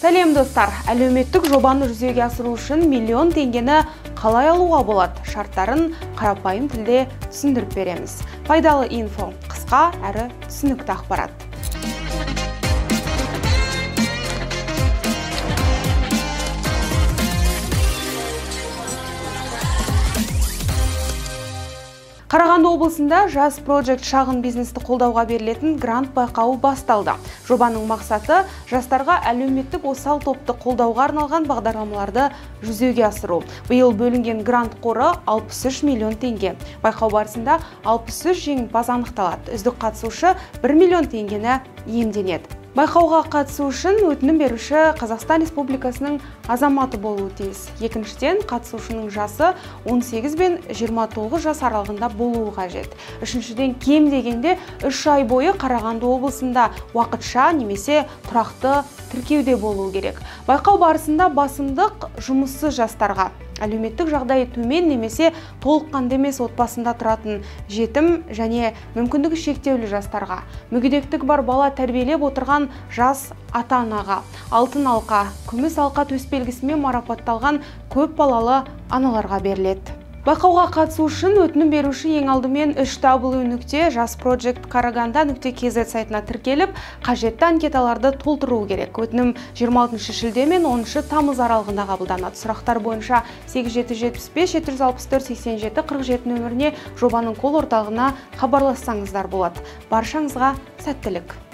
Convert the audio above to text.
Сәлем достар, әлеуметтік жобаны жүзеге асыру үшін миллион теңгені қалай алуға болады? Шарттарын қарапайым тілде түсіндіріп береміз. Пайдалы инфо, қысқа әрі түсінікті ақпарат. Қарағанды облысында Жас Project шағын бизнесті қолдауға берілетін грант байқауы басталды. Жобаның мақсаты жастарға әлеуметтік осал топты қолдауға арналған бағдарламаларды жүзеге асыру. Биыл бөлінген грант қоры 63 миллион теңге. Байқау барысында 63 жеңімпаз анықталады. Үздік қатысушы 1 миллион теңгені иемденеді. Байқауға қатысу үшін өтінім беруші Қазақстан Республикасының азаматы болуы тиіс. Екіншіден, қатысушының жасы 18 бен 29 жас аралығында болуы қажет. Үшіншіден, кем дегенде 3 ай бойы Қарағанды облысында уақытша немесе тұрақты тіркеуде болуы керек. Байқау барысында басымдық жұмыссыз жастарға, әлеуметтік жағдайы төмен немесе толыққанды емес отбасында тұратын жетім және мүмкіндігі шектеулі жастарға, мүгедектігі бар бала тәрбиелеп отырған жас ата-анаға, алтын алқа, күміс алқа төсбелгісімен марапатталған көп балалы аналарға беріледі. Байқауға қатысу үшін өтінім беруші ең алдымен www.jasprojectkaraganda.kz сайтына тіркеліп, қажетті анкеталарды толтыруы керек. Өтінім 26 шілде мен 10 тамыз аралығында қабылданады. Сұрақтар бойынша 8775-764-87-47 нөміріне жобаның кол орталығына хабарлассаңыздар болады. Баршаңызға сәттілік.